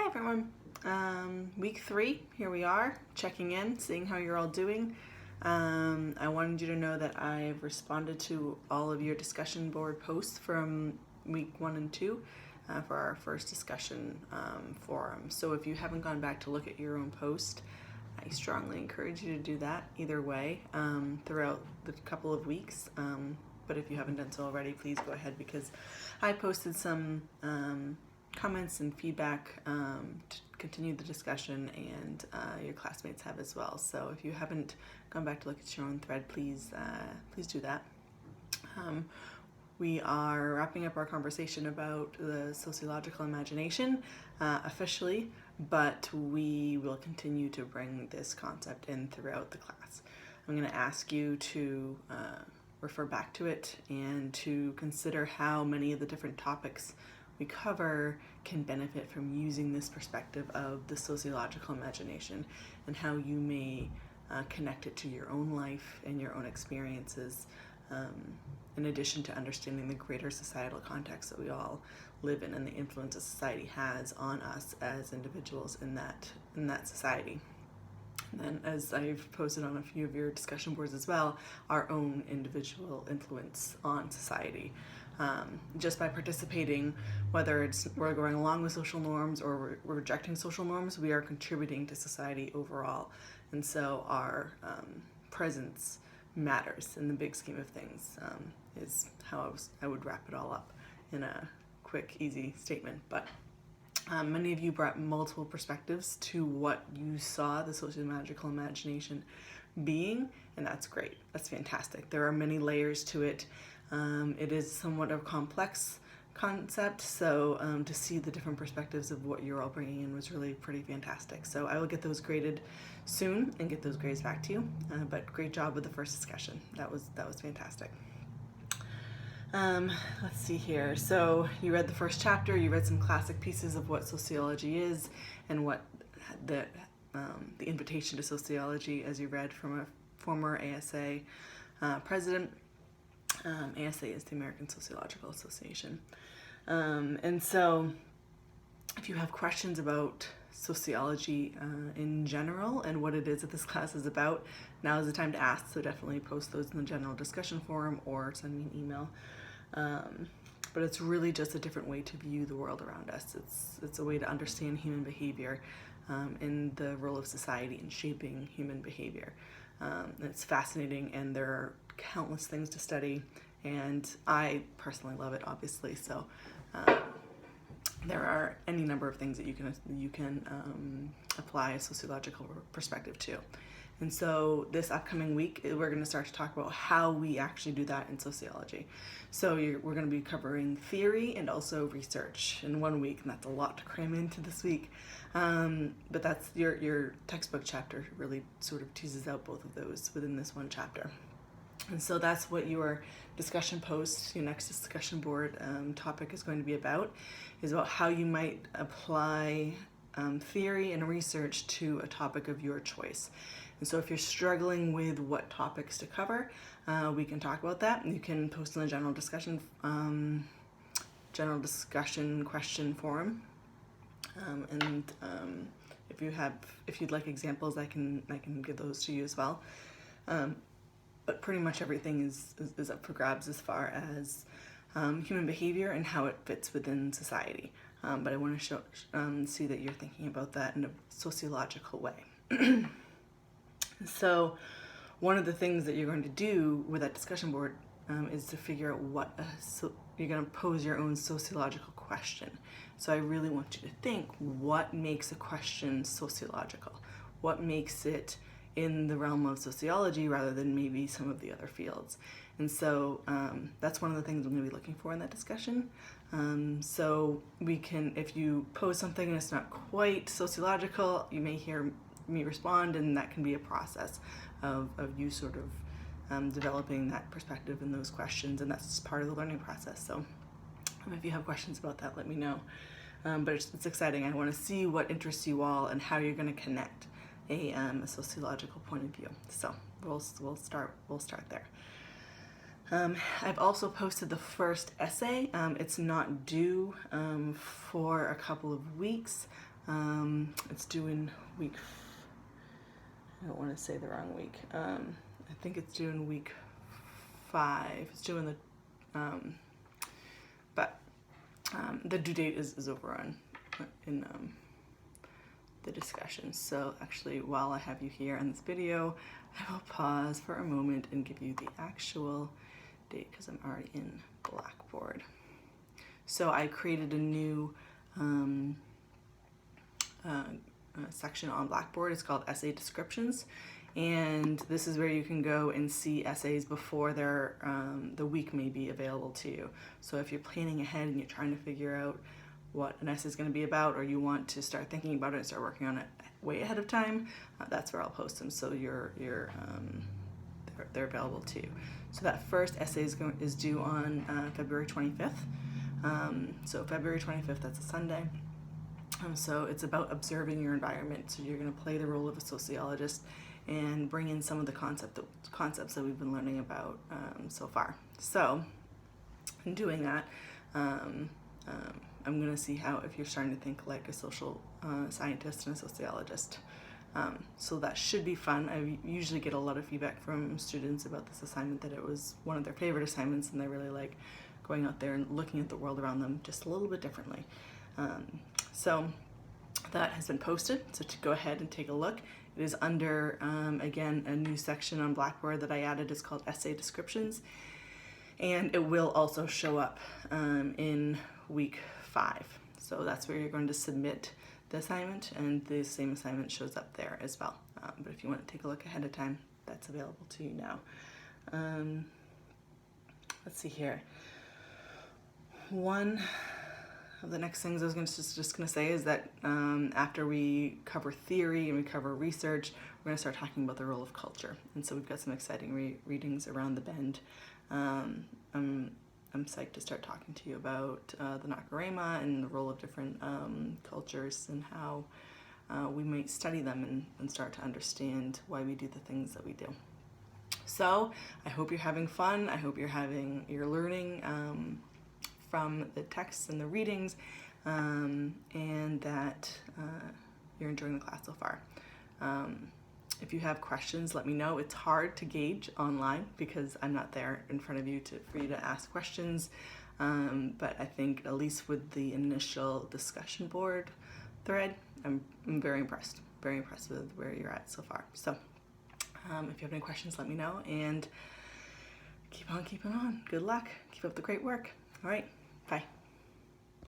everyone. Week 3, here we are, checking in, seeing how you're all doing. I wanted you to know that I've responded to all of your discussion board posts from week 1 and 2 for our first discussion forum. So if you haven't gone back to look at your own post, I strongly encourage you to do that either way throughout the couple of weeks. But if you haven't done so already, please go ahead, because I posted some comments and feedback to continue the discussion, and your classmates have as well. So if you haven't gone back to look at your own thread, please do that. We are wrapping up our conversation about the sociological imagination officially, but we will continue to bring this concept in throughout the class. I'm going to ask you to refer back to it and to consider how many of the different topics we cover can benefit from using this perspective of the sociological imagination, and how you may connect it to your own life and your own experiences, in addition to understanding the greater societal context that we all live in and the influence that society has on us as individuals in that society. And then, as I've posted on a few of your discussion boards as well, our own individual influence on society. Just by participating, whether it's we're going along with social norms or we're rejecting social norms, we are contributing to society overall. And so our presence matters in the big scheme of things, is how I would wrap it all up in a quick, easy statement. But many of you brought multiple perspectives to what you saw the sociological imagination being, and that's great. That's fantastic. There are many layers to it. It is somewhat of a complex concept, so to see the different perspectives of what you're all bringing in was really pretty fantastic. So I will get those graded soon and get those grades back to you. But great job with the first discussion. That was fantastic. Let's see here. So you read the first chapter, you read some classic pieces of what sociology is and what the invitation to sociology, as you read from a former ASA president. ASA is the American Sociological Association. And so if you have questions about sociology in general and what it is that this class is about, now is the time to ask. So definitely post those in the general discussion forum or send me an email. But it's really just a different way to view the world around us. It's a way to understand human behavior and the role of society in shaping human behavior. It's fascinating, and there are countless things to study, and I personally love it, obviously. So there are any number of things that you can apply a sociological perspective to. And so this upcoming week, we're going to start to talk about how we actually do that in sociology. So we're going to be covering theory and also research in 1 week, and that's a lot to cram into this week. But that's your textbook chapter really sort of teases out both of those within this one chapter. And so that's what your discussion post, your next discussion board topic is going to be about how you might apply theory and research to a topic of your choice. And so if you're struggling with what topics to cover, we can talk about that. You can post in the general discussion question forum. If you'd like examples, I can give those to you as well. But pretty much everything is up for grabs as far as human behavior and how it fits within society. But I want to see that you're thinking about that in a sociological way. So one of the things that you're going to do with that discussion board is to figure out you're going to pose your own sociological question. So I really want you to think, what makes a question sociological? What makes it in the realm of sociology rather than maybe some of the other fields? And so that's one of the things I'm going to be looking for in that discussion. So if you pose something and it's not quite sociological, you may hear me respond, and that can be a process of you sort of developing that perspective and those questions, and that's part of the learning process. So if you have questions about that, let me know. But it's exciting. I want to see what interests you all and how you're going to connect a sociological point of view. So we'll start there. I've also posted the first essay. It's not due for a couple of weeks. It's due in week, I don't want to say the wrong week. I think it's due in week 5. It's due in the, the due date is over on in the discussion. So actually, while I have you here on this video, I will pause for a moment and give you the actual date because I'm already in Blackboard. So I created a new section on Blackboard. It's called Essay Descriptions, and this is where you can go and see essays before they're the week may be available to you. So if you're planning ahead and you're trying to figure out what an essay is going to be about, or you want to start thinking about it and start working on it way ahead of time, that's where I'll post them. So they're available to you. So that first essay is due on February 25th. So February 25th, that's a Sunday. So it's about observing your environment. So you're going to play the role of a sociologist and bring in some of the concepts that we've been learning about so far. So in doing that, I'm going to see how if you're starting to think like a social scientist and a sociologist. So that should be fun. I usually get a lot of feedback from students about this assignment, that it was one of their favorite assignments and they really like going out there and looking at the world around them just a little bit differently. So that has been posted, so to go ahead and take a look. It is under, again, a new section on Blackboard that I added. It's called Essay Descriptions, and it will also show up in week 5. So that's where you're going to submit the assignment, and the same assignment shows up there as well. But if you want to take a look ahead of time, that's available to you now. Let's see here. One of the next things I was just going to say is that after we cover theory and we cover research, we're going to start talking about the role of culture. And so we've got some exciting readings around the bend. I'm psyched to start talking to you about the Nakarema and the role of different cultures and how we might study them and start to understand why we do the things that we do. So I hope you're having fun. I hope you're learning from the texts and the readings, and that you're enjoying the class so far. If you have questions, let me know. It's hard to gauge online because I'm not there in front of you for you to ask questions, but I think at least with the initial discussion board thread, I'm very impressed with where you're at so far. So if you have any questions, let me know, and keep on keeping on. Good luck. Keep up the great work. All right. Bye.